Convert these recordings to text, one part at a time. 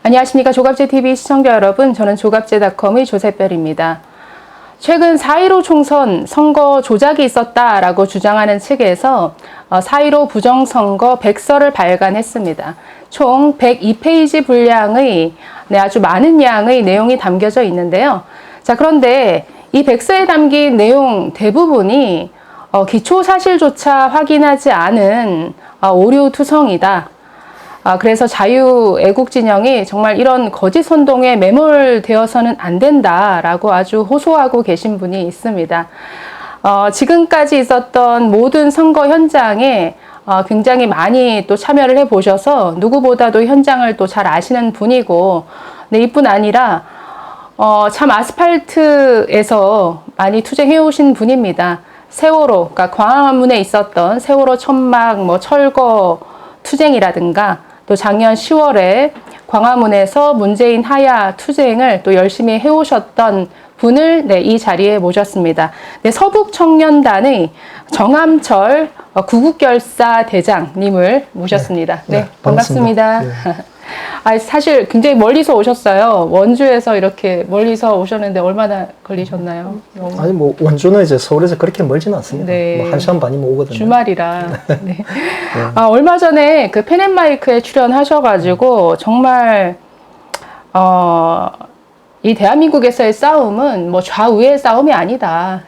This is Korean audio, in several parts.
안녕하십니까. 조갑제TV 시청자 여러분, 저는 조갑제닷컴의 조세별입니다. 최근 4.15 총선 선거 조작이 있었다라고 주장하는 측에서 4.15 부정선거 100서를 발간했습니다. 총 102페이지 분량의 아주 많은 양의 내용이 담겨져 있는데요. 자, 그런데 이 100서에 담긴 내용 대부분이 기초사실조차 확인하지 않은 오류투성이다. 그래서 자유애국진영이 정말 이런 거짓 선동에 매몰되어서는 안 된다라고 아주 호소하고 계신 분이 있습니다. 지금까지 있었던 모든 선거 현장에 굉장히 많이 또 참여를 해보셔서 누구보다도 현장을 또 잘 아시는 분이고, 네, 이뿐 아니라 참 아스팔트에서 많이 투쟁해 오신 분입니다. 세월호, 그러니까 광화문에 있었던 세월호 천막, 철거 투쟁이라든가, 또 작년 10월에 광화문에서 문재인 하야 투쟁을 또 열심히 해오셨던 분을 이 자리에 모셨습니다. 네, 서북청년단의 정함철 구국결사 대장님을 모셨습니다. 네, 반갑습니다. 네. 사실 굉장히 멀리서 오셨어요. 원주에서 이렇게 멀리서 오셨는데 얼마나 걸리셨나요? 아니 원주는 이제 서울에서 그렇게 멀지는 않습니다. 네. 1시간 반이면 오거든요. 주말이라. 네. 네. 얼마 전에 그 펜앤마이크에 출연하셔가지고 정말 이 대한민국에서의 싸움은 좌우의 싸움이 아니다.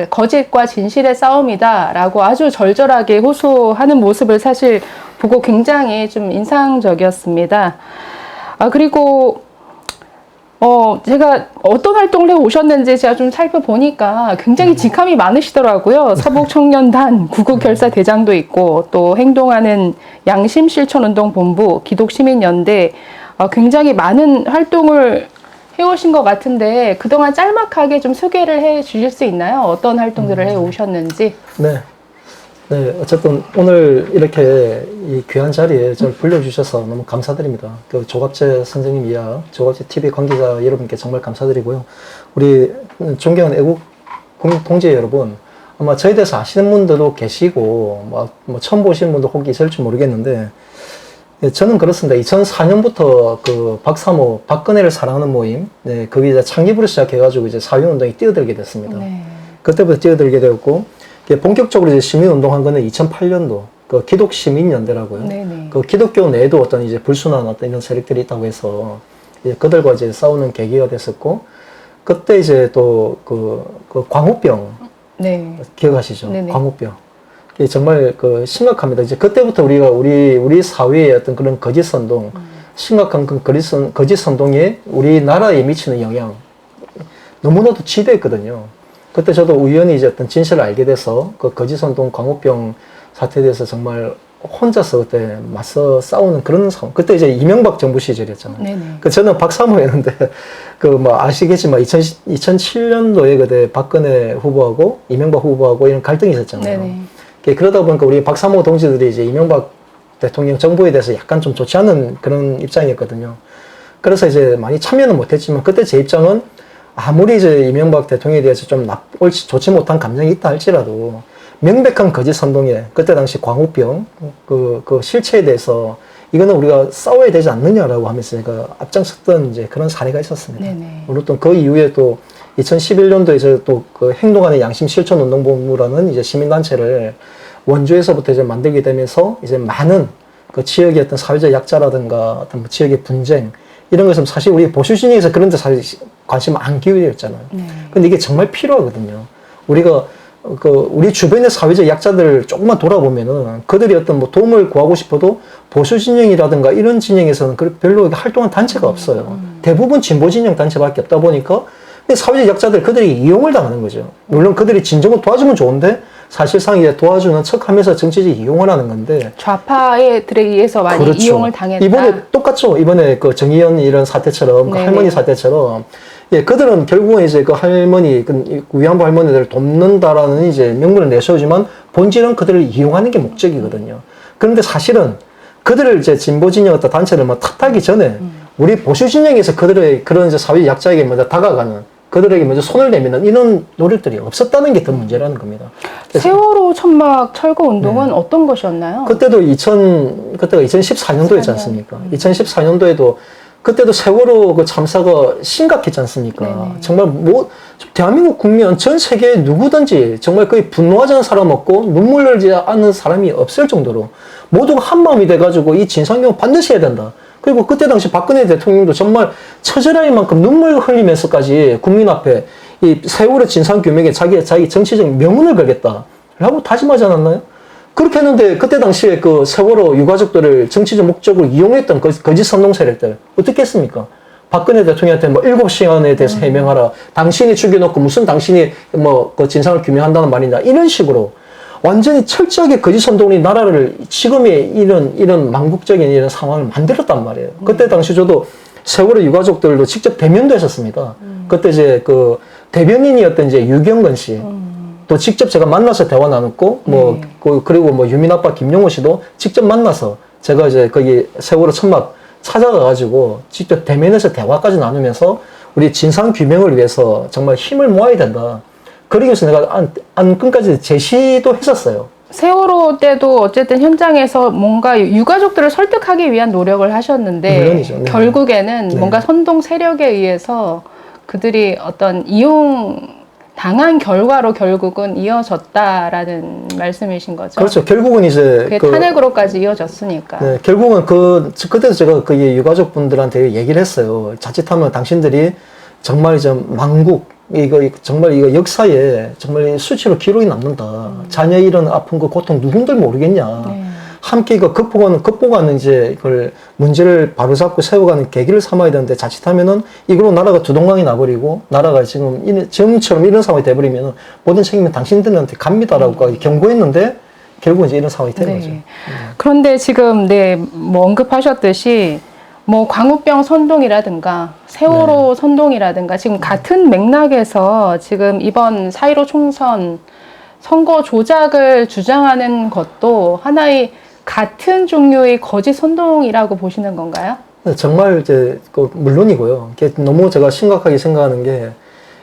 거짓과 진실의 싸움이다라고 아주 절절하게 호소하는 모습을 사실 보고 굉장히 좀 인상적이었습니다. 그리고 제가 어떤 활동을 해 오셨는지 제가 좀 살펴보니까 굉장히 직함이 많으시더라고요. 서북청년단 구국결사 대장도 있고, 또 행동하는 양심실천운동본부, 기독시민연대, 굉장히 많은 활동을 해오신 것 같은데, 그동안 짤막하게 좀 소개를 해 주실 수 있나요? 어떤 활동들을 해 오셨는지. 네, 어쨌든 오늘 이렇게 이 귀한 자리에 저를 불러주셔서 너무 감사드립니다. 그 조갑제 선생님 이야, 조갑제 TV 관계자 여러분께 정말 감사드리고요. 우리 존경하는 애국 국민 동지 여러분, 아마 저에 대해서 아시는 분들도 계시고, 처음 보시는 분도 혹 있을지 모르겠는데, 저는 그렇습니다. 2004년부터 그 박사모, 박근혜를 사랑하는 모임, 네, 거기 이제 창립으로 시작해가지고 이제 사회운동에 뛰어들게 됐습니다. 네. 그때부터 뛰어들게 되었고, 본격적으로 이제 시민운동한 거는 2008년도, 그 기독시민연대라고요. 네네. 그 기독교 내에도 어떤 이제 불순한 어떤 이런 세력들이 있다고 해서, 이제 그들과 이제 싸우는 계기가 됐었고, 그때 이제 또 그 광우병, 네. 기억하시죠? 네네. 광우병. 정말 그 심각합니다. 이제 그때부터 우리 사회의 어떤 그런 거짓 선동, 심각한 그 거짓 선동에 우리나라에 미치는 영향, 너무나도 지대했거든요. 그때 저도 우연히 이제 어떤 진실을 알게 돼서 그 거짓 선동 광우병 사태에 대해서 정말 혼자서 그때 맞서 싸우는 그런 상황. 그때 이제 이명박 정부 시절이었잖아요. 네네. 저는 박사모였는데 아시겠지만 2007년도에 그때 박근혜 후보하고 이명박 후보하고 이런 갈등이 있었잖아요. 네네. 그러다 보니까 우리 박사모 동지들이 이제 이명박 대통령 정부에 대해서 약간 좀 좋지 않은 그런 입장이었거든요. 그래서 이제 많이 참여는 못했지만 그때 제 입장은 아무리 이제 이명박 대통령에 대해서 좀 옳지 좋지 못한 감정이 있다 할지라도 명백한 거짓 선동에 그때 당시 광우병 그 실체에 대해서 이거는 우리가 싸워야 되지 않느냐라고 하면서 제가 앞장섰던 이제 그런 사례가 있었습니다. 네네. 물론 또 그 이후에 또 2011년도에 또 그 행동하는 양심실천운동본부라는 이제 시민단체를 원주에서부터 이제 만들게 되면서 이제 많은 그 지역의 어떤 사회적 약자라든가 어떤 지역의 분쟁 이런 것은 사실 우리 보수 진영에서 그런 데 사실 관심 안 기울였잖아요. 근데 이게 정말 필요하거든요. 우리가 우리 주변의 사회적 약자들을 조금만 돌아보면은 그들이 어떤 도움을 구하고 싶어도 보수 진영이라든가 이런 진영에서는 별로 활동한 단체가 없어요. 대부분 진보 진영 단체밖에 없다 보니까 근데 사회적 약자들 그들이 이용을 당하는 거죠. 물론 그들이 진정을 도와주면 좋은데 사실상 이제 도와주는 척 하면서 정치적 이용을 하는 건데. 좌파들에 의해서 많이 그렇죠. 이용을 당했다. 이번에 똑같죠. 이번에 그 정의연 이런 사태처럼, 그 할머니 사태처럼. 그들은 결국은 이제 그 할머니, 그 위안부 할머니들을 돕는다라는 이제 명분을 내세우지만 본질은 그들을 이용하는 게 목적이거든요. 그런데 사실은 그들을 이제 진보 진영 어떤 단체를 탓하기 전에 우리 보수 진영에서 그들의 그런 이제 사회 약자에게 먼저 다가가는 그들에게 먼저 손을 내미는 이런 노력들이 없었다는 게 더 문제라는 겁니다. 세월호 천막 철거 운동은 어떤 것이었나요? 그때가 2014년도였지 않습니까? 2014년도에도 그때도 세월호 그 참사가 심각했지 않습니까? 네네. 정말 뭐 대한민국 국민 전 세계 누구든지 정말 거의 분노하지 않은 사람 없고 눈물 흘리지 않는 사람이 없을 정도로 모두가 한 마음이 돼가지고 이 진상규명 반드시 해야 된다. 그리고 그때 당시 박근혜 대통령도 정말 처절할 만큼 눈물 흘리면서까지 국민 앞에 이 세월호 진상규명에 자기 정치적 명운을 걸겠다라고 다짐하지 않았나요? 그렇게 했는데 그때 당시에 그 세월호 유가족들을 정치적 목적으로 이용했던 거짓 선동 세력들 어떻게 했습니까? 박근혜 대통령한테 뭐 7시간에 대해서 해명하라. 당신이 죽여놓고 무슨 당신이 뭐 그 진상을 규명한다는 말이냐. 이런 식으로 완전히 철저하게 거짓 선동이 나라를 지금의 이런 망국적인 이런 상황을 만들었단 말이에요. 그때 당시 저도 세월호 유가족들도 직접 대면도 했었습니다. 그때 이제 그 대변인이었던 이제 유경건 씨. 또 직접 제가 만나서 대화 나눴고, 뭐, 그리고 뭐 유민 아빠 김용호 씨도 직접 만나서 제가 이제 거기 세월호 천막 찾아가가지고 직접 대면에서 대화까지 나누면서 우리 진상 규명을 위해서 정말 힘을 모아야 된다. 그러기 위해서 내가 안건까지 제시도 했었어요. 세월호 때도 어쨌든 현장에서 뭔가 유가족들을 설득하기 위한 노력을 하셨는데 물론이죠. 네. 결국에는 네. 뭔가 선동 세력에 의해서 그들이 어떤 이용 당한 결과로 결국은 이어졌다라는 말씀이신 거죠. 그렇죠. 결국은 이제 그게 탄핵으로까지 이어졌으니까. 네, 결국은 그때도 제가 그 유가족분들한테 얘기를 했어요. 자칫하면 당신들이 정말 이제 망국, 정말 이거 역사에 정말 수치로 기록이 남는다. 자녀 잃은 아픈 그 고통 누군들 모르겠냐. 네. 함께 이거 극복하는 이제 그걸 문제를 바로잡고 세워가는 계기를 삼아야 되는데 자칫하면은 이걸로 나라가 두동강이 나버리고 나라가 지금처럼 이런 상황이 돼버리면은 모든 책임은 당신들한테 갑니다라고 경고했는데 결국은 이제 이런 상황이 된 거죠. 그런데 지금 뭐 언급하셨듯이 뭐 광우병 선동이라든가 세월호 선동이라든가 지금 같은 맥락에서 지금 이번 4.15 총선 선거 조작을 주장하는 것도 하나의 같은 종류의 거짓 선동이라고 보시는 건가요? 정말 이제 물론이고요. 이게 너무 제가 심각하게 생각하는 게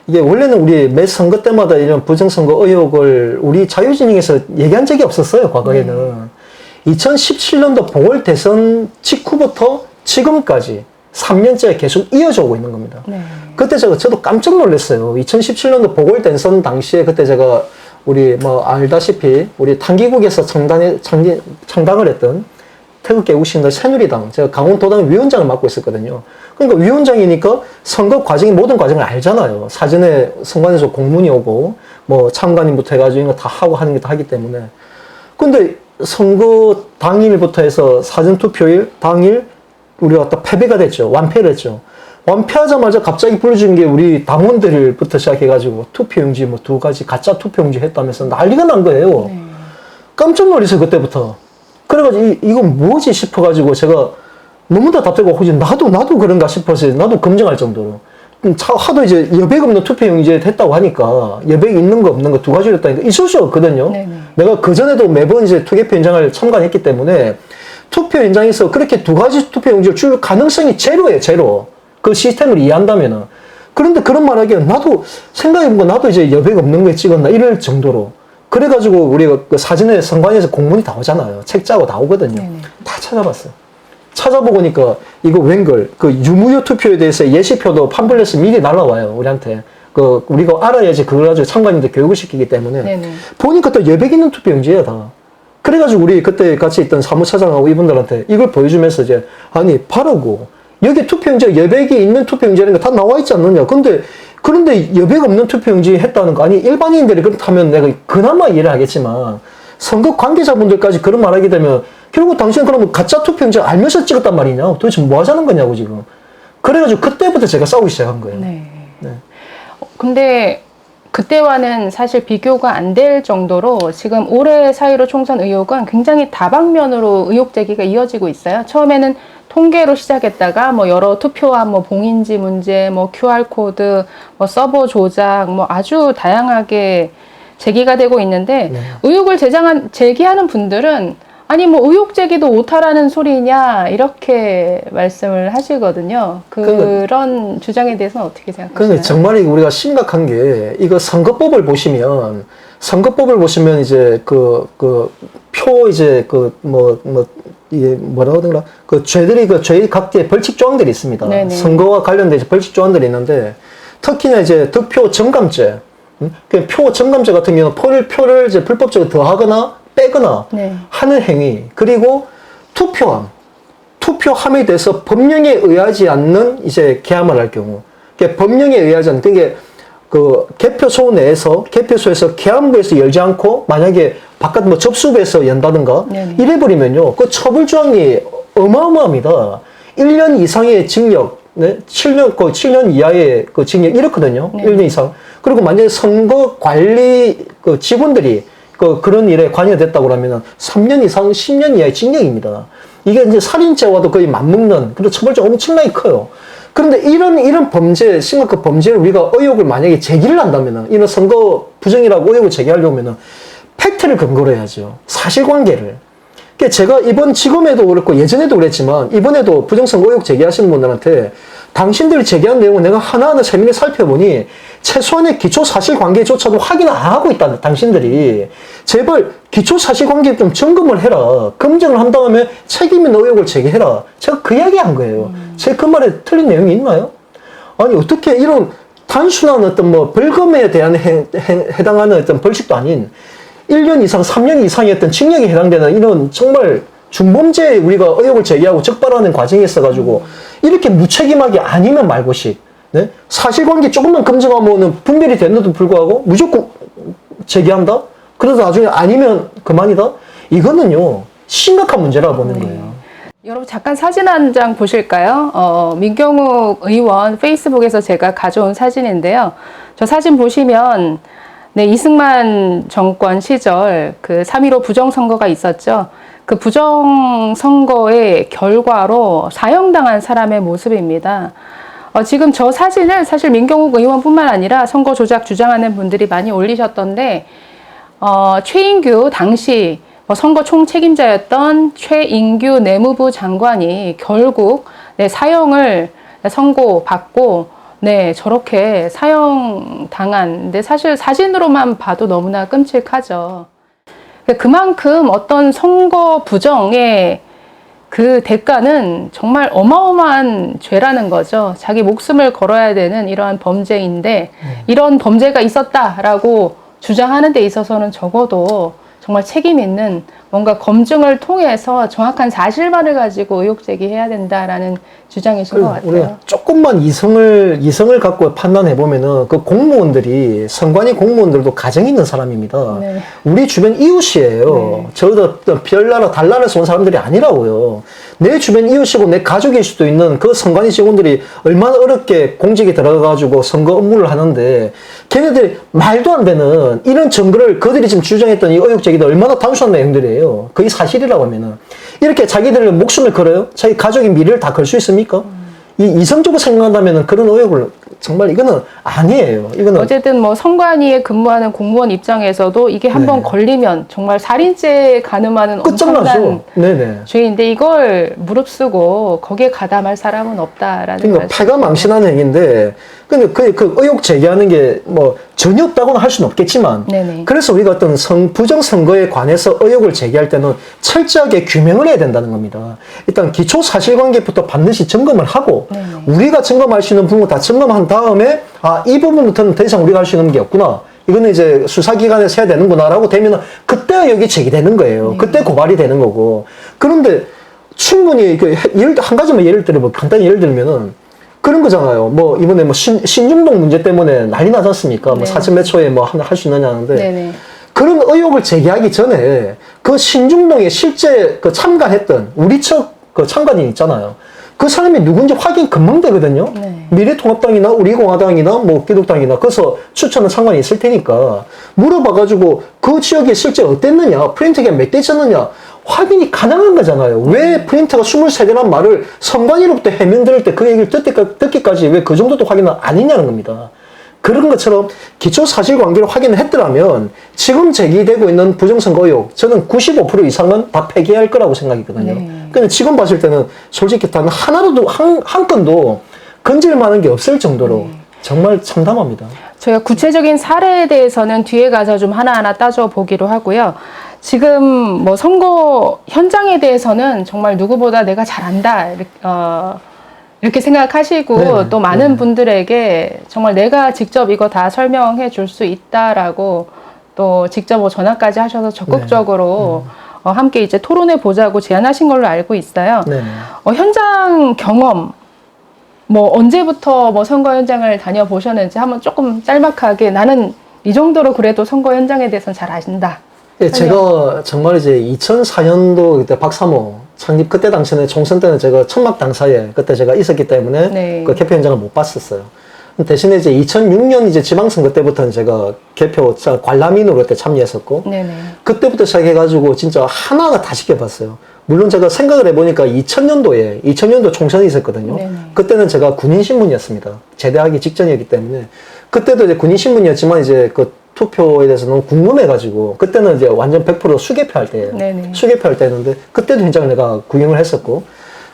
이게 원래는 우리 매 선거 때마다 이런 부정선거 의혹을 우리 자유진영에서 얘기한 적이 없었어요. 과거에는 2017년도 보궐 대선 직후부터 지금까지 3년째 계속 이어져 오고 있는 겁니다. 네. 그때 저도 깜짝 놀랐어요. 2017년도 보궐 대선 당시에 그때 제가 우리 뭐 알다시피 우리 탄기국에서 창당을 했던 태극기 애국신당 새누리당 제가 강원도당 위원장을 맡고 있었거든요. 그러니까 위원장이니까 선거 과정이 모든 과정을 알잖아요. 사전에 선관위에서 공문이 오고 뭐 참관인부터 해가지고 이거 다 하고 하는 게 다 하기 때문에. 근데 선거 당일부터 해서 사전투표일 당일 우리가 또 패배가 됐죠. 완패를 했죠. 완패하자마자 갑자기 불러준 게 우리 당원들부터 시작해가지고 투표용지 뭐 2가지 가짜 투표용지 했다면서 난리가 난 거예요. 깜짝 놀랐어요, 그때부터. 그래가지고 이건 뭐지 싶어가지고 제가 너무나 답답하고 혹시 나도 그런가 싶어서 나도 검증할 정도로. 하도 이제 여백 없는 투표용지 했다고 하니까 여백 있는 거 없는 거 2가지를 했다니까 있을 수 없거든요. 네네. 내가 그전에도 매번 이제 투개표 현장을 참관했기 때문에 투표 현장에서 그렇게 2가지 투표용지를 줄 가능성이 제로예요, 제로. 그 시스템을 이해한다면은. 그런데 그런 말 하기엔 나도 생각해보고 나도 이제 여백 없는 거에 찍었나 이럴 정도로. 그래가지고 우리가 그 사전에 선관위에서 공문이 다 오잖아요. 책 짜고 다 오거든요. 네네. 다 찾아봤어요. 찾아보니까 이거 웬걸 그 유무효 투표에 대해서 예시표도 팜플렛이 미리 날라와요. 우리한테. 우리가 알아야지 그걸 가지고 참관인들 교육을 시키기 때문에. 네네. 보니까 또 여백 있는 투표용지예요, 다. 그래가지고 우리 그때 같이 있던 사무차장하고 이분들한테 이걸 보여주면서 이제 아니 바르고 여기 투표용지 여백이 있는 투표용지라는 거 다 나와 있지 않느냐. 그런데 여백 없는 투표용지 했다는 거 아니 일반인들이 그렇다면 내가 그나마 이해를 하겠지만 선거 관계자분들까지 그런 말 하게 되면 결국 당신 그러면 가짜 투표용지 알면서 찍었단 말이냐. 도대체 뭐 하자는 거냐고 지금. 그래가지고 그때부터 제가 싸우기 시작한 거예요. 네. 근데 그때와는 사실 비교가 안 될 정도로 지금 올해 4.15 총선 의혹은 굉장히 다방면으로 의혹 제기가 이어지고 있어요. 처음에는 통계로 시작했다가 뭐 여러 투표함, 뭐 봉인지 문제, 뭐 QR코드, 뭐 서버 조작, 뭐 아주 다양하게 제기가 되고 있는데 의혹을 제기하는 분들은 아니 뭐 의혹 제기도 오타라는 소리냐 이렇게 말씀을 하시거든요. 그런 주장에 대해서는 어떻게 생각하시나요? 근데 정말 우리가 심각한 게 이거 선거법을 보시면 이제 표 이제 이게 뭐라고 하더라? 그 죄들이 그 죄 각기의 벌칙 조항들이 있습니다. 네네. 선거와 관련된 이제 벌칙 조항들이 있는데 특히나 이제 득표 정감죄, 그 표 정감죄 같은 경우는 표를 이제 불법적으로 더하거나 빼거나 네. 하는 행위, 그리고 투표함에 대해서 법령에 의하지 않는 이제 개함을 할 경우, 그러니까 법령에 의하지 않는, 그게 그 개표소 내에서 개표소에서 개함부에서 열지 않고 만약에 바깥 뭐 접수부에서 연다든가 네네. 이래버리면요, 그 처벌 조항이 어마어마합니다. 1년 이상의 징역, 네? 7년 이하의 그 징역 이렇거든요. 네. 1년 이상. 그리고 만약에 선거 관리 그 직원들이 그런 일에 관여가 됐다고 하면은 3년 이상 10년 이하의 징역입니다. 이게 이제 살인죄와도 거의 맞먹는, 그리고 처벌적 엄청나게 커요. 그런데 이런 범죄, 심각한 범죄를 우리가 의혹을 만약에 제기를 한다면은, 이런 선거 부정이라고 의혹을 제기하려면은, 팩트를 근거로 해야죠. 사실관계를. 그러니까 제가 지금에도 그렇고 예전에도 그랬지만, 이번에도 부정선거 의혹 제기하시는 분들한테 당신들이 제기한 내용을 내가 하나하나 세밀히 살펴보니, 최소한의 기초 사실관계조차도 확인을 안 하고 있다, 당신들이. 제발 기초 사실관계 좀 점검을 해라. 검증을 한 다음에 책임 있는 의혹을 제기해라. 제가 그 이야기 한 거예요. 제가 그 말에 틀린 내용이 있나요? 아니, 어떻게 이런 단순한 어떤 뭐 벌금에 대한 해당하는 어떤 벌칙도 아닌 1년 이상, 3년 이상의 어떤 징역에 해당되는 이런 정말 중범죄에 우리가 의혹을 제기하고 적발하는 과정이 있어가지고 이렇게 무책임하게 아니면 말고식, 네? 사실관계 조금만 검증하면 분별이 됐는데도 불구하고 무조건 제기한다? 그래서 나중에 아니면 그만이다? 이거는요, 심각한 문제라고 보는 거예요. 여러분 잠깐 사진 한 장 보실까요? 민경욱 의원 페이스북에서 제가 가져온 사진인데요. 저 사진 보시면 네, 이승만 정권 시절 그 3.15 부정선거가 있었죠. 그 부정선거의 결과로 사형당한 사람의 모습입니다. 지금 저 사진을 사실 민경욱 의원뿐만 아니라 선거 조작 주장하는 분들이 많이 올리셨던데, 최인규 당시 선거 총책임자였던 최인규 내무부 장관이 결국 네, 사형을 선고받고 네, 저렇게 사형당한데 사실 사진으로만 봐도 너무나 끔찍하죠. 그만큼 어떤 선거 부정의 그 대가는 정말 어마어마한 죄라는 거죠. 자기 목숨을 걸어야 되는 이러한 범죄인데 이런 범죄가 있었다라고 주장하는 데 있어서는 적어도 정말 책임 있는 뭔가 검증을 통해서 정확한 사실만을 가지고 의혹 제기해야 된다라는 주장이신 것 같아요. 우리가 조금만 이성을 갖고 판단해 보면은 그 공무원들이, 선관위 공무원들도 가정이 있는 사람입니다. 네. 우리 주변 이웃이에요. 네. 저도 별나라 달나라에서 온 사람들이 아니라고요. 내 주변 이웃이고 내 가족일 수도 있는 그 선관위 직원들이 얼마나 어렵게 공직에 들어가가지고 선거 업무를 하는데, 걔네들이 말도 안 되는 이런 증거를 그들이 지금 주장했던 이 의혹 제기도 얼마나 단순한 내용들이에요. 거의 사실이라고 하면은. 이렇게 자기들 목숨을 걸어요? 자기 가족의 미래를 다 걸 수 있습니까? 이성적으로 생각한다면 그런 의혹을 정말 이거는 아니에요. 이거는 어쨌든 뭐 선관위에 근무하는 공무원 입장에서도 이게 한번 네. 걸리면 정말 살인죄에 가늠하는 엄청난 끝장나죠. 네네. 죄인데 이걸 무릅쓰고 거기에 가담할 사람은 없다라는 그러니까 패가 망신하는 행위인데, 근데 그 의혹 제기하는 게 뭐 전혀 없다고는 할 수는 없겠지만, 네네. 그래서 우리가 어떤 부정선거에 관해서 의혹을 제기할 때는 철저하게 규명을 해야 된다는 겁니다. 일단 기초 사실관계부터 반드시 점검을 하고, 네네. 우리가 점검할 수 있는 부분 다 점검한 다음에, 이 부분부터는 더 이상 우리가 할 수 있는 게 없구나, 이거는 이제 수사기관에서 해야 되는구나라고 되면은 그때 여기 제기되는 거예요. 네. 그때 고발이 되는 거고. 그런데 충분히 한 가지만 예를 들어 간단히 예를 들면은 그런 거잖아요. 뭐 이번에 뭐 신중동 문제 때문에 난리 나지 않습니까? 뭐 네. 사전 몇 초에 뭐 할 수 있느냐 하는데, 네네. 그런 의혹을 제기하기 전에 그 신중동에 실제 그 참가했던 우리 측 그 참관인 있잖아요. 그 사람이 누군지 확인 금방 되거든요. 네. 미래통합당이나 우리공화당이나 뭐 기독당이나 그래서 추천한 상관이 있을 테니까 물어봐가지고 그 지역이 실제 어땠느냐, 프린트가 몇 대 있었느냐 확인이 가능한 거잖아요. 왜 프린터가 23대란 말을 선관위로부터 해명 들을 때 그 얘기를 듣기까지 왜 그 정도도 확인을 안 했냐는 겁니다. 그런 것처럼 기초 사실관계를 확인을 했더라면 지금 제기되고 있는 부정선거 의혹, 저는 95% 이상은 다 폐기할 거라고 생각이거든요. 네. 근데 지금 봤을 때는 솔직히 단 하나라도 한 건도 건질 만한 게 없을 정도로 정말 참담합니다. 저희가 구체적인 사례에 대해서는 뒤에 가서 좀 하나하나 따져보기로 하고요. 지금 뭐 선거 현장에 대해서는 정말 누구보다 내가 잘 안다. 이렇게 생각하시고 네네. 또 많은 분들에게 정말 내가 직접 이거 다 설명해 줄 수 있다라고 또 직접 뭐 전화까지 하셔서 적극적으로 함께 이제 토론해 보자고 제안하신 걸로 알고 있어요. 네. 현장 경험, 뭐 언제부터 뭐 선거 현장을 다녀보셨는지 한번 조금 짤막하게 나는 이 정도로 그래도 선거 현장에 대해서는 잘 아신다. 예, 제가 정말 이제 2004년도 그때 박사모 창립 그때 당시에 총선 때는 제가 천막 당사에 그때 제가 있었기 때문에 네. 그 개표 현장을 못 봤었어요. 대신에 이제 2006년 이제 지방선거 때부터는 제가 개표 관람인으로 그때 참여했었고 네네. 그때부터 시작해가지고 진짜 하나하나 다 지켜봤어요. 물론 제가 생각을 해보니까 2000년도 총선이 있었거든요. 네네. 그때는 제가 군인신문이었습니다. 제대하기 직전이었기 때문에 그때도 이제 군인신문이었지만 이제 그 투표에 대해서 너무 궁금해가지고 그때는 이제 완전 100% 수개표할 때예요. 네네. 수개표할 때였는데 그때도 현장을 내가 구경을 했었고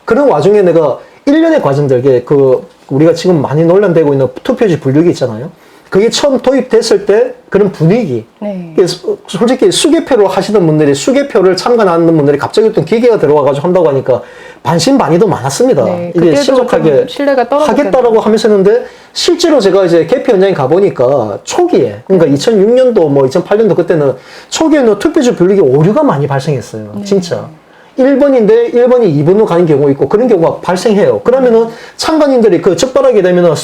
그런 와중에 내가 1년의 과정들 그 우리가 지금 많이 논란되고 있는 투표지 분류기 있잖아요. 그게 처음 도입됐을 때 그런 분위기. 네. 솔직히 수개표를 하시던 분들이 수개표를 참관하는 분들이 갑자기 어떤 기계가 들어와가지고 한다고 하니까 반신반의도 많았습니다. 네, 이게 그때도 신속하게 좀 신뢰가 떨어졌겠네요. 하겠다라고 하면서 했는데 실제로 제가 이제 개표 현장에 가보니까 초기에 그러니까 2006년도 뭐 2008년도 그때는 초기에는 투표지 분류기 오류가 많이 발생했어요. 네. 진짜. 1번인데 1번이 2번으로 가는 경우 있고 그런 경우가 발생해요. 그러면은 참관인들이 그 적발하게 되면은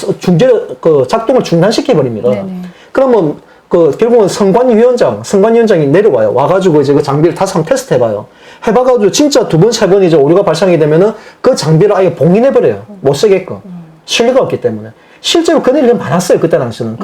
그 작동을 중단시켜 버립니다. 네네. 그러면 그 결국은 선관위원장이 내려와요. 와가지고 이제 그 장비를 다시 한번 테스트 해봐요. 해봐가지고 진짜 2번, 3번 이제 오류가 발생하게 되면은 그 장비를 아예 봉인해버려요. 못 쓰게끔. 신뢰가 없기 때문에. 실제로 그런 일이 많았어요. 그때 당시는.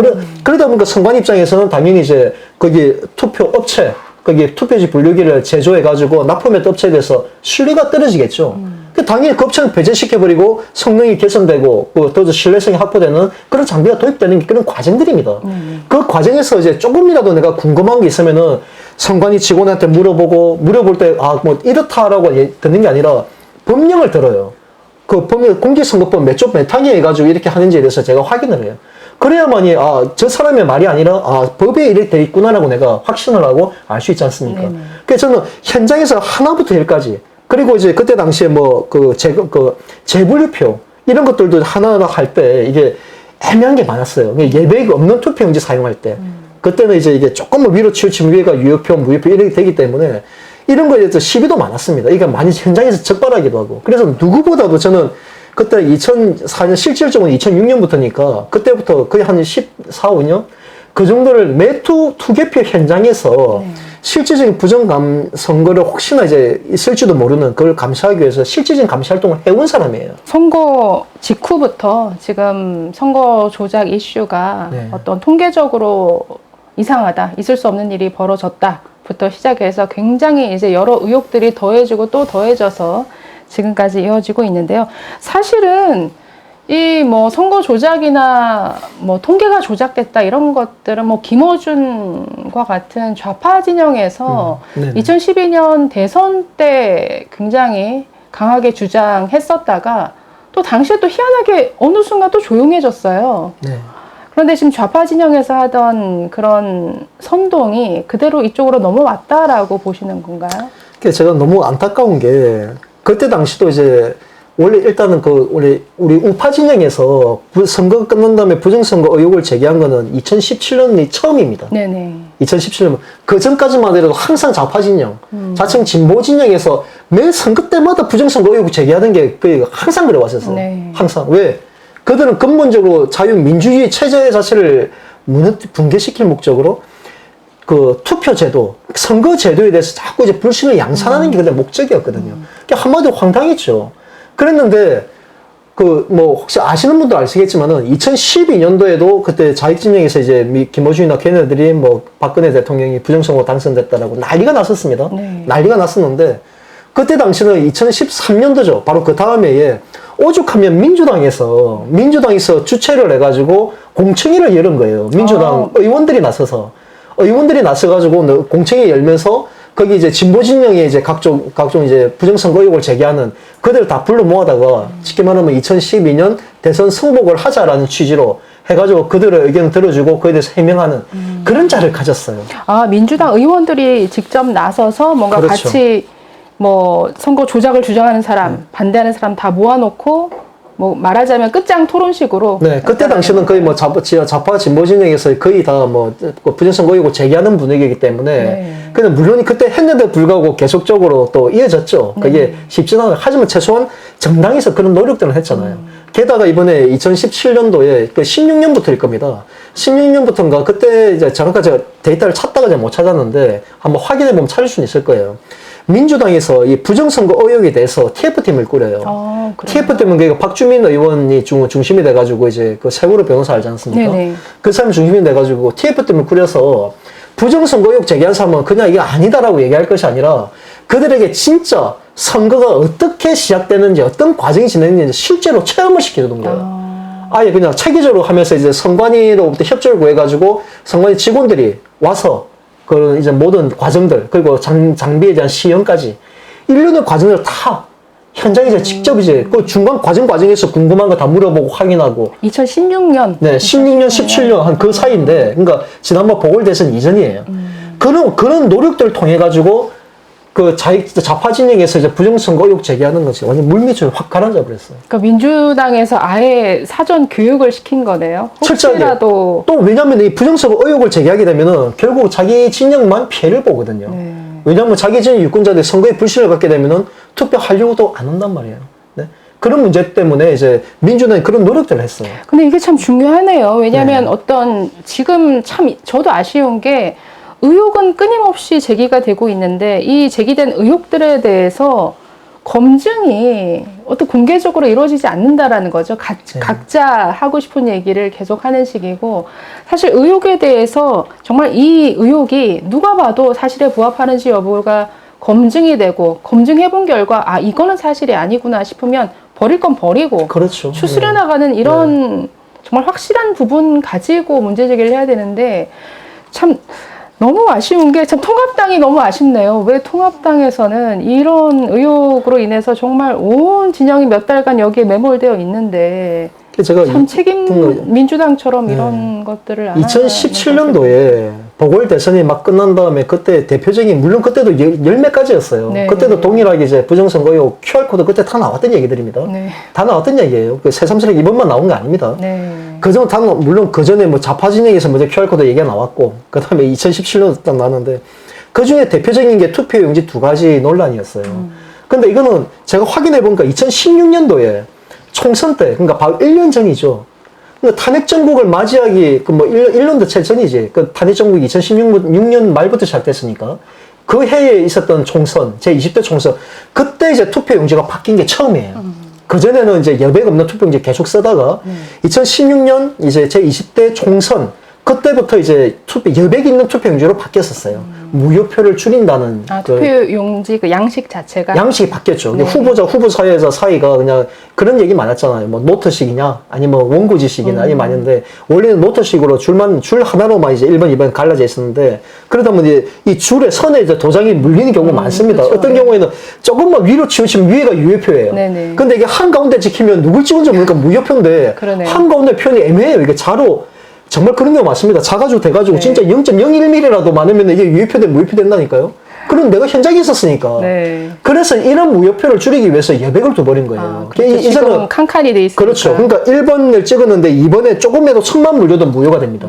그러다 보니까 선관 입장에서는 당연히 이제 거기 투표 업체, 거기 투표지 분류기를 제조해가지고 납품했던 업체에 대해서 신뢰가 떨어지겠죠. 당연히 그 업체는 배제시켜버리고 성능이 개선되고 또 신뢰성이 확보되는 그런 장비가 도입되는 그런 과정들입니다. 그 과정에서 이제 조금이라도 내가 궁금한 게 있으면은 선관위 직원한테 물어볼 때, 뭐 이렇다라고 듣는 게 아니라 법령을 들어요. 그 공직선거법 몇 조 몇 항에 해가지고 이렇게 하는지에 대해서 제가 확인을 해요. 그래야만이, 저 사람의 말이 아니라, 법에 이렇게 돼 있구나라고 내가 확신을 하고 알 수 있지 않습니까? 네네. 그래서 저는 현장에서 하나부터 열까지, 그리고 이제 그때 당시에 재분류표, 이런 것들도 하나하나 할 때 이게 애매한 게 많았어요. 예배가 없는 투표용지 사용할 때. 그때는 이제 이게 조금 위로 치우치면 위에가 유효표, 무효표 이렇게 되기 때문에 이런 거에 대해서 시비도 많았습니다. 이게 많이 현장에서 적발하기도 하고. 그래서 누구보다도 저는 그때 2004년 실질적으로 2006년부터니까 그때부터 거의 한 14, 5년 그 정도를 매 투개표 현장에서 실질적인 부정감 선거를 혹시나 이제 있을지도 모르는 그걸 감시하기 위해서 실질적인 감시 활동을 해온 사람이에요. 선거 직후부터 지금 선거 조작 이슈가 네. 어떤 통계적으로 이상하다, 있을 수 없는 일이 벌어졌다부터 시작해서 굉장히 이제 여러 의혹들이 더해지고 또 더해져서 지금까지 이어지고 있는데요. 사실은 이 뭐 선거 조작이나 뭐 통계가 조작됐다 이런 것들은 뭐 김어준과 같은 좌파 진영에서 2012년 대선 때 굉장히 강하게 주장했었다가 또 당시에 또 희한하게 어느 순간 또 조용해졌어요. 네. 그런데 지금 좌파 진영에서 하던 그런 선동이 그대로 이쪽으로 넘어왔다라고 보시는 건가요? 제가 너무 안타까운 게 그때 당시도 이제 원래 일단은 우리 우파 진영에서 선거 끝난 다음에 부정선거 의혹을 제기한 거는 2017년이 처음입니다. 네네. 2017년 그 전까지만 해도 항상 좌파 진영, 자칭 진보 진영에서 매 선거 때마다 부정선거 의혹을 제기하는 게 항상 그래왔었어요. 네. 항상 왜? 그들은 근본적으로 자유민주주의 체제 자체를 붕괴시킬 목적으로 그 투표제도, 선거제도에 대해서 자꾸 이제 불신을 양산하는 게 그দের 목적이었거든요. 그러니까 한마디로 황당했죠. 그랬는데, 혹시 아시는 분도 아시겠지만은, 2012년도에도 그때 자익진영에서 이제 김어준이나 걔네들이 박근혜 대통령이 부정선거 당선됐다라고 난리가 났었습니다. 네. 난리가 났었는데, 그때 당시는 2013년도죠. 바로 그 다음 해에 오죽하면 민주당에서 주최를 해가지고 공청회를 열은 거예요. 민주당 의원들이 나서가지고 공청회 열면서 거기 이제 진보 진영에 이제 각종 이제 부정선거 의혹을 제기하는 그들 다 불러 모아다가 쉽게 말하면 2012년 대선 승복을 하자라는 취지로 해가지고 그들의 의견을 들어주고 그에 대해서 해명하는 그런 자를 가졌어요. 아, 민주당 의원들이 직접 나서서 뭔가 그렇죠. 같이 뭐 선거 조작을 주장하는 사람, 반대하는 사람 다 모아놓고 뭐 말하자면 끝장 토론식으로. 네, 그때 당시는 거의 뭐 좌파 진보 진영에서 거의 다 뭐 부정선거 의혹을 제기하는 분위기이기 때문에 네. 근데 물론 그때 했는데 불구하고 계속적으로 또 이어졌죠. 그게 쉽지는 않아요. 하지만 최소한 정당에서 그런 노력들을 했잖아요. 게다가 이번에 2017년도에 그 16년부터일 겁니다. 16년부터인가 그때 이제 잠깐 제가 데이터를 찾다가 제가 못 찾았는데 한번 확인해 보면 찾을 수는 있을 거예요. 민주당에서 이 부정선거 의혹에 대해서 TF팀을 꾸려요. TF팀은 그 박주민 의원이 중심이 돼가지고 이제 그 세월호 변호사 알지 않습니까? 네네. 그 사람이 중심이 돼가지고 TF팀을 꾸려서 부정선거 의혹 제기한 사람은 그냥 이게 아니다라고 얘기할 것이 아니라 그들에게 진짜 선거가 어떻게 시작되는지 어떤 과정이 진행되는지 실제로 체험을 시켜주는 거예요. 아예 그냥 체계적으로 하면서 이제 선관위로부터 협조를 구해가지고 선관위 직원들이 와서 그 이제 모든 과정들 그리고 장비에 대한 시연까지 일련의 과정을 다 현장에서 직접 이제 그 중간 과정에서 궁금한 거 다 물어보고 확인하고 2016년. 네, 16년, 17년 한 그 사이인데 그러니까 지난번 보궐대선 이전이에요. 그런 노력들을 통해 가지고 그 좌파 진영에서 이제 부정선거 의혹 제기하는 것이 완전 물밑을 확 가라앉아 버렸어요. 그러니까 민주당에서 아예 사전 교육을 시킨 거네요. 혹시라도 또 왜냐하면 이 부정선거 의혹을 제기하게 되면은 결국 자기 진영만 피해를 보거든요. 네. 왜냐하면 자기 진영 유권자들이 선거에 불신을 갖게 되면은 투표하려고도 안 한단 말이에요. 네? 그런 문제 때문에 이제 민주당이 그런 노력들을 했어요. 근데 이게 참 중요하네요. 왜냐하면 어떤 지금 참 저도 아쉬운 게 의혹은 끊임없이 제기가 되고 있는데 이 제기된 의혹들에 대해서 검증이 어떤 공개적으로 이루어지지 않는다라는 거죠. 각자 하고 싶은 얘기를 계속 하는 식이고 사실 의혹에 대해서 정말 이 의혹이 누가 봐도 사실에 부합하는지 여부가 검증이 되고 검증해 본 결과 아 이거는 사실이 아니구나 싶으면 버릴 건 버리고 그렇죠. 추스려 나가는 이런 정말 확실한 부분 가지고 문제 제기를 해야 되는데 참 너무 아쉬운 게 참 통합당이 너무 아쉽네요. 왜 통합당에서는 이런 의혹으로 인해서 정말 온 진영이 몇 달간 여기에 매몰되어 있는데 제가 참 책임 민주당처럼 이런 것들을 안 2017년도에 보궐대선이 막 끝난 다음에 그때 대표적인 물론 그때도 열 몇 가지였어요. 네. 그때도 동일하게 이제 부정선거 의혹 QR코드 그때 다 나왔던 얘기들입니다. 네. 다 나왔던 얘기예요. 그 새삼스럽게 이번만 나온 게 아닙니다. 네. 그전 물론 그 전에 뭐 좌파 진영에서 먼저 QR코드 얘기가 나왔고 그 다음에 2017년도 딱 나왔는데 그 중에 대표적인 게 투표용지 2가지 논란이었어요. 근데 이거는 제가 확인해 보니까 2016년도에 총선 때 그러니까 바로 1년 전이죠. 그러니까 탄핵 정국을 맞이하기 그 뭐 1년도 채 전이지. 그 탄핵 정국이 2016년 말부터 시작됐으니까 그 해에 있었던 총선 제20대 총선 그때 이제 투표용지가 바뀐 게 처음이에요. 그전에는 이제 여백 없는 투표용지 계속 쓰다가 2016년 이제 제20대 총선 그때부터 이제 여백 있는 투표용지로 바뀌었었어요. 무효표를 줄인다는 투표용지 그 양식 자체가 양식이 바뀌었죠. 네. 후보 사이가 그냥 그런 얘기 많았잖아요. 뭐 노트식이냐, 아니면 원고지식이냐, 아니면 아닌데 원래는 노트식으로 줄 하나로만 이제 1번, 2번 갈라져 있었는데 그러다 보니 이제 이 줄에 선에 이제 도장이 물리는 경우가 많습니다. 그렇죠. 어떤 경우에는 조금만 위로 치우치면 위에가 유효표예요. 네네. 근데 이게 한가운데 찍히면 누굴 찍은지 모르니까 무효표인데 그러네요. 한가운데 표현이 애매해요. 이게 자로 정말 그런 경우 많습니다. 작아지고 돼가지고 네. 진짜 0.01mm라도 많으면 이게 유효표 대 무효표 된다니까요. 그럼 내가 현장에 있었으니까. 네. 그래서 이런 무효표를 줄이기 위해서 여백을 둬버린 거예요. 그렇죠. 지금 칸칸이 돼 있으니까. 그렇죠. 그러니까 1번을 찍었는데 2번에 조금이라도 천만 물려도 무효가 됩니다.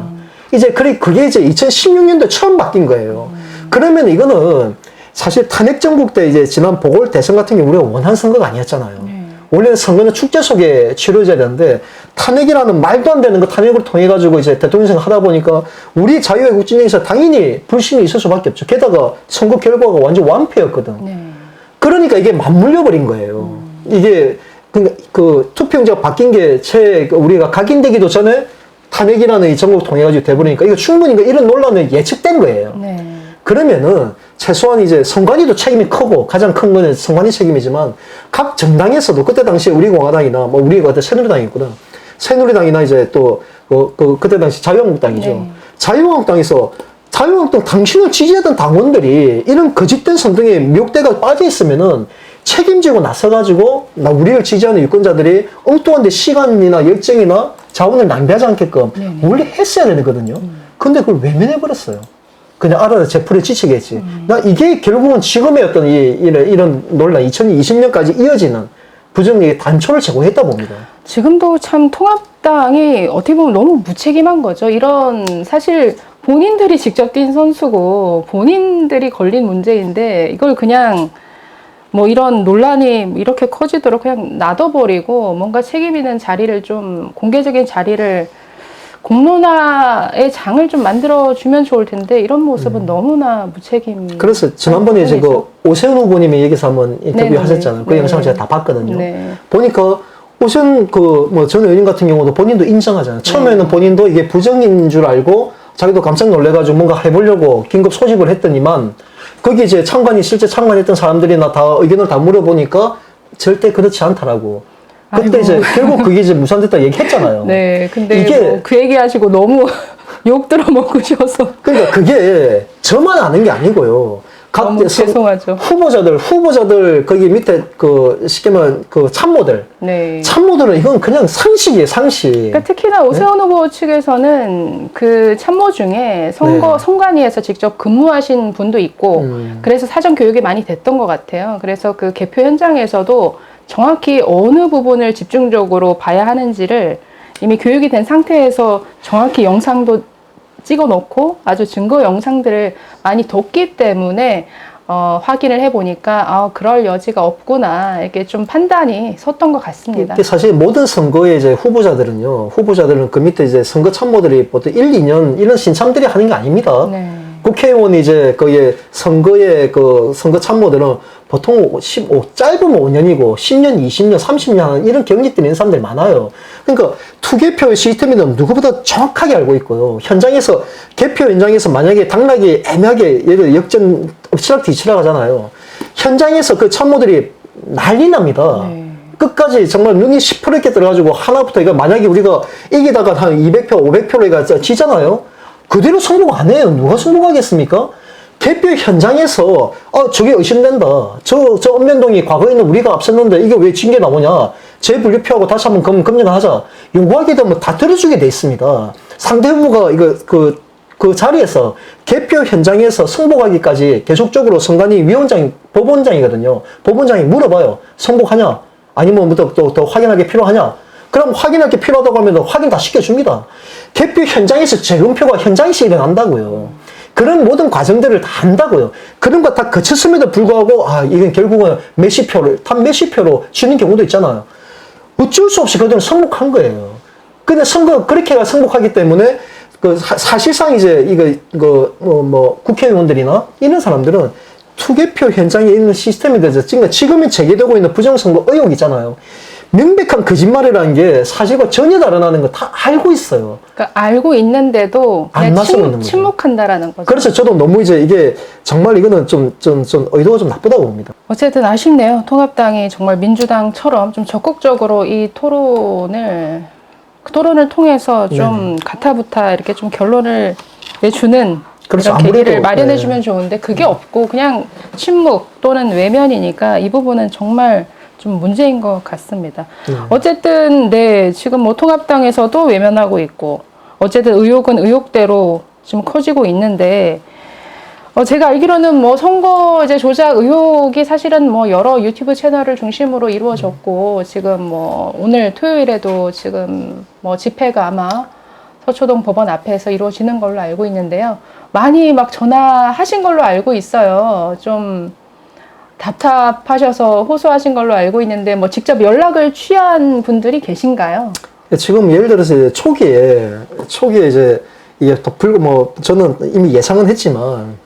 이제 그게 이제 2016년도에 처음 바뀐 거예요. 그러면 이거는 사실 탄핵 정국 때 이제 지난 보궐 대선 같은 경우 우리가 원한 선거가 아니었잖아요. 원래는 선거는 축제 속에 치러져야 되는데 탄핵이라는 말도 안 되는 거 탄핵을 통해 가지고 이제 대통령 선거 하다 보니까 우리 자유애국 진영에서 당연히 불신이 있을 수밖에 없죠. 게다가 선거 결과가 완전 완패였거든. 네. 그러니까 이게 맞물려 버린 거예요. 이게 그러니까 그 투표용지가 바뀐 게 우리가 각인되기도 전에 탄핵이라는 이 정국 통해 가지고 돼버리니까 이거 충분히 이런 논란은 예측된 거예요. 네. 그러면은 최소한 이제 선관위도 책임이 크고 가장 큰 거는 선관위 책임이지만 각 정당에서도 그때 당시에 우리 공화당이나 뭐 우리가 그때 새누리당이 있구나. 새누리당이나 이제 또 그때 당시 자유한국당이죠. 네. 자유한국당 당신을 지지하던 당원들이 이런 거짓된 선동에 미혹대가 빠져 있으면은 책임지고 나서가지고 우리를 지지하는 유권자들이 엉뚱한데 시간이나 열정이나 자원을 낭비하지 않게끔 네네. 원래 했어야 되거든요. 근데 그걸 외면해버렸어요. 그냥 알아서 제풀에 지치겠지. 나 이게 결국은 지금의 어떤 이런 논란, 2020년까지 이어지는 부정력의 단초를 제공했다 봅니다. 지금도 참 통합당이 어떻게 보면 너무 무책임한 거죠. 이런 사실 본인들이 직접 뛴 선수고 본인들이 걸린 문제인데 이걸 그냥 뭐 이런 논란이 이렇게 커지도록 그냥 놔둬버리고 뭔가 책임 있는 자리를 좀 공개적인 자리를 공론화의 장을 좀 만들어주면 좋을 텐데 이런 모습은 너무나 무책임. 그래서 지난번에 이제 그 오세훈 후보님이 여기서 한번 인터뷰 네네네. 하셨잖아요. 그 네. 영상을 제가 다 봤거든요. 네. 보니까 오세훈 전 의원 같은 경우도 본인도 인정하잖아요. 처음에는 본인도 이게 부정인 줄 알고 자기도 깜짝 놀래가지고 뭔가 해보려고 긴급 소집을 했더니만 거기 이제 실제 참관했던 사람들이나 다 의견을 다 물어보니까 절대 그렇지 않다라고. 그때 아이고. 이제 결국 그게 이제 무산됐다 얘기했잖아요. 네, 근데 이게- 뭐 그 얘기하시고 너무 욕 들어먹으셔서 그러니까 그게 저만 아는 게 아니고요. 너무 죄송하죠. 후보자들 거기 밑에 쉽게 말하면 참모들. 네. 참모들은 이건 그냥 상식이에요, 상식. 그러니까 특히나 오세훈 후보 측에서는 그 참모 중에 선관위에서 직접 근무하신 분도 있고 그래서 사전 교육이 많이 됐던 것 같아요. 그래서 그 개표 현장에서도 정확히 어느 부분을 집중적으로 봐야 하는지를 이미 교육이 된 상태에서 정확히 영상도 찍어 놓고 아주 증거 영상들을 많이 뒀기 때문에 확인을 해보니까 그럴 여지가 없구나 이렇게 좀 판단이 섰던 것 같습니다. 이게 사실 모든 선거의 이제 후보자들은 그 밑에 이제 선거 참모들이 보통 1, 2년 이런 신참들이 하는 게 아닙니다. 네. 국회의원이 이제 거기에 선거 참모들은 보통 짧으면 5년이고 10년, 20년, 30년 하는 이런 경력들이 있는 사람들이 많아요. 그러니까 투개표 시스템이든 누구보다 정확하게 알고 있고요. 개표 현장에서 만약에 당락이 애매하게 예를 들어 역전 엎치락뒤치락 하잖아요. 현장에서 그 참모들이 난리 납니다. 네. 끝까지 정말 눈이 시퍼렇게 들어가지고 하나부터 이거 만약에 우리가 이기다가 한 200표, 500표로 이거 지잖아요. 그대로 승복 안 해요. 누가 승복하겠습니까? 개표 현장에서 저게 의심된다. 저 읍면동이 과거에는 우리가 앞섰는데 이게 왜 징계 나오냐. 재분류표하고 다시 한번 검증을 하자. 요구하게 되면 다 들어주게 돼 있습니다. 상대 후보가 그 자리에서 개표 현장에서 승복하기까지 계속적으로 선관위 법원장이거든요. 법원장이 물어봐요. 승복하냐? 아니면 더 확인할 게 필요하냐? 그럼 확인할 게 필요하다고 하면 확인 다 시켜줍니다. 개표 현장에서 재검표가 현장에서 일어난다고요. 그런 모든 과정들을 다 한다고요. 그런 거 다 거쳤음에도 불구하고 이건 결국은 몇십 표로 치는 경우도 있잖아요. 어쩔 수 없이 그들은 승복한 거예요. 근데 그렇게 승복하기 때문에 사실상 이제 국회의원들이나 이런 사람들은 투개표 현장에 있는 시스템에 대해서 지금이 제기되고 있는 부정선거 의혹 있잖아요. 명백한 거짓말이라는 게 사실과 전혀 다르다는 거 다 알고 있어요. 그러니까 알고 있는데도 안 그냥 나서고 있는 거죠. 침묵한다라는 거죠. 그래서 저도 너무 이게 정말 이거는 좀 의도가 좀 나쁘다고 봅니다. 어쨌든 아쉽네요. 통합당이 정말 민주당처럼 좀 적극적으로 이 토론을 통해서 좀 가타부타 이렇게 좀 결론을 내주는 그렇죠. 이런 계기를 아무래도, 마련해주면 좋은데 그게 없고 그냥 침묵 또는 외면이니까 이 부분은 정말 좀 문제인 것 같습니다. 어쨌든 지금 뭐 통합당에서도 외면하고 있고 어쨌든 의혹은 의혹대로 지금 커지고 있는데 제가 알기로는 뭐 선거제 조작 의혹이 사실은 뭐 여러 유튜브 채널을 중심으로 이루어졌고 지금 뭐 오늘 토요일에도 지금 뭐 집회가 아마 서초동 법원 앞에서 이루어지는 걸로 알고 있는데요. 많이 막 전화하신 걸로 알고 있어요. 좀 답답하셔서 호소하신 걸로 알고 있는데 뭐 직접 연락을 취한 분들이 계신가요? 지금 예를 들어서 이제 초기에 이제 이게 또 저는 이미 예상은 했지만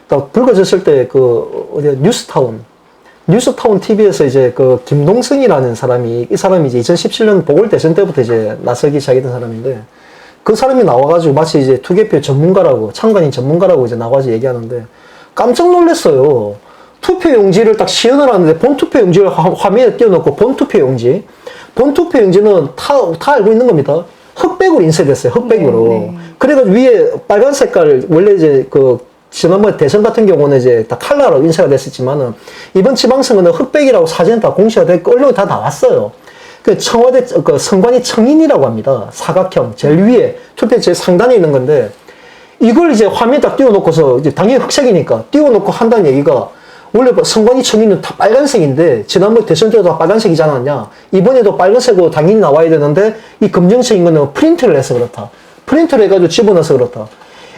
또 불거졌을 때 뉴스타운 TV에서 이제 김동승이라는 이 사람이 이제 2017년 보궐대선 때부터 이제 나서기 시작했던 사람인데 그 사람이 나와가지고 마치 이제 투개표 전문가라고 참관인 전문가라고 이제 나와서 얘기하는데 깜짝 놀랐어요. 투표용지를 딱 시연을 하는데 본투표용지를 화면에 띄워놓고 본투표용지는 다 알고 있는 겁니다. 흑백으로 인쇄됐어요. 흑백으로. 그래가지고 위에 빨간 색깔 원래 이제 지난번 대선 같은 경우는 이제 다 칼라로 인쇄가 됐었지만은 이번 지방선거는 흑백이라고 사진 다 공시가 됐고 언론에 다 나왔어요. 그 청와대 그 선관위 청인이라고 합니다. 사각형 제일 위에 투표 제일 상단에 있는 건데 이걸 이제 화면 딱 띄워놓고서 이제 당연히 흑색이니까 띄워놓고 한다는 얘기가 원래 선관위 청인은 다 빨간색인데 지난번 대선 때도 다 빨간색이지 않았냐? 이번에도 빨간색으로 당연히 나와야 되는데 이 검정색인 거는 프린트를 해서 그렇다. 프린트를 해가지고 집어넣어서 그렇다.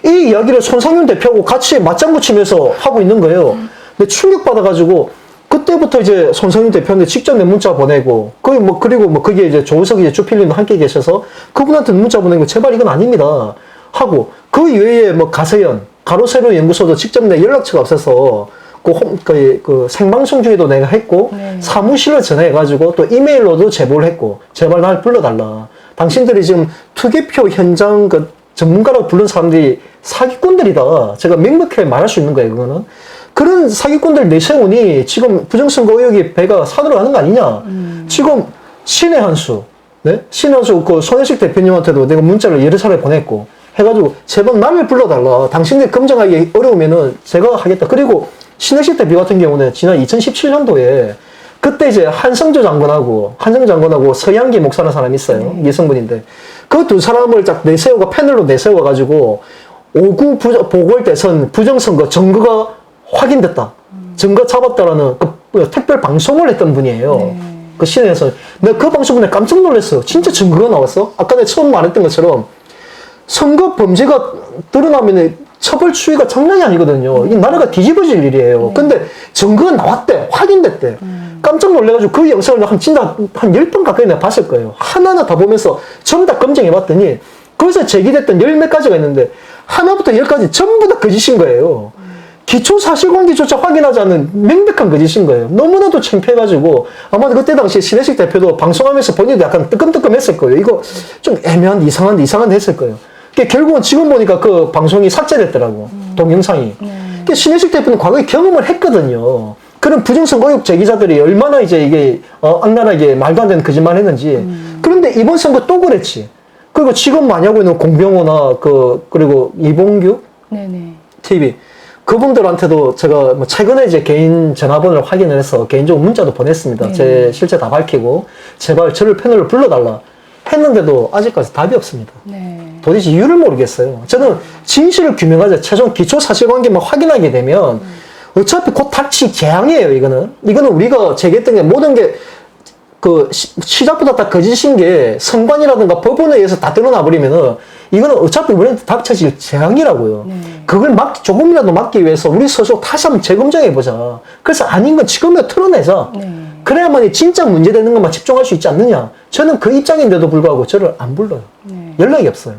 이 이야기를 손상윤 대표하고 같이 맞장구 치면서 하고 있는 거예요. 근데 충격받아가지고 그때부터 이제 손상윤 대표한테 직접 내 문자 보내고, 그리고 거기에 이제 조우석 이제 주필님도 함께 계셔서 그분한테 문자 보내고, 제발 이건 아닙니다. 하고, 그 이외에 가세연, 가로세로 연구소도 직접 내 연락처가 없어서, 그 생방송 중에도 내가 했고, 사무실로 전화해가지고 또 이메일로도 제보를 했고, 제발 날 불러달라. 당신들이 지금 투개표 현장 전문가라고 부른 사람들이 사기꾼들이다. 제가 명백하게 말할 수 있는 거예요, 그거는. 그런 사기꾼들 내세우니 지금 부정선거 의혹이 배가 산으로 가는 거 아니냐. 지금 신의 한수, 네? 신의 한수 그 손혜식 대표님한테도 내가 문자를 여러 차례 보냈고 해가지고 제발 나를 불러달라. 당신들 검증하기 어려우면은 제가 하겠다. 그리고 신혜식 대표 같은 경우는 지난 2017년도에 그때 이제 한성조 장관하고 서양기 목사라는 사람이 있어요. 여성분인데 그 두 사람을 딱 내세우고 패널로 내세워가지고 5구 보궐대선 부정선거 증거가 확인됐다. 증거 잡았다라는 그 특별 방송을 했던 분이에요. 그 시내에서. 내가 그 방송 보고 깜짝 놀랐어요. 진짜 증거가 나왔어? 아까 내가 처음 말했던 것처럼 선거 범죄가 드러나면 처벌 추이가 장난이 아니거든요. 이 나라가 뒤집어질 일이에요. 근데 증거가 나왔대. 확인됐대. 깜짝 놀래가지고 그 영상을 진짜 한 10번 가까이 내가 봤을 거예요. 하나하나 다 보면서 전부 다 검증해봤더니 거기서 제기됐던 10몇 가지가 있는데 하나부터 10까지 전부 다 거짓인 거예요. 기초 사실관계조차 확인하지 않는 명백한 거짓인 거예요. 너무나도 창피해가지고 아마 그때 당시에 신혜식 대표도 방송하면서 본인도 약간 뜨끔뜨끔했을 거예요. 이거 좀 애매한 이상한데 했을 거예요. 결국은 지금 보니까 그 방송이 삭제됐더라고. 동영상이. 신혜식 대표는 과거에 경험을 했거든요. 그런 부정선거 의혹 제기자들이 얼마나 이제 이게 악랄하게 말도 안 되는 거짓말 했는지. 그런데 이번 선거 또 그랬지. 그리고 지금 많이 하고 있는 공병호나 그리고 이봉규 TV 그분들한테도 제가 최근에 이제 개인 전화번호를 확인을 해서 개인적으로 문자도 보냈습니다. 제 실체 다 밝히고 제발 저를 패널로 불러달라 했는데도 아직까지 답이 없습니다. 도대체 이유를 모르겠어요. 저는 진실을 규명하자 최종 기초 사실관계만 확인하게 되면 어차피 곧 닥칠 재앙이에요. 이거는 우리가 제기했던 게 모든 게 시작부터 다 거짓인 게 선관이라든가 법원에 의해서 다 드러나 버리면은 이거는 어차피 우리한테 닥쳐질 재앙이라고요. 그걸 조금이라도 막기 위해서 우리 스스로 다시 한번 재검증해보자. 그래서 아닌 건 지금이라도 털어내자. 그래야만이 진짜 문제되는 것만 집중할 수 있지 않느냐. 저는 그 입장인데도 불구하고 저를 안 불러요. 연락이 없어요.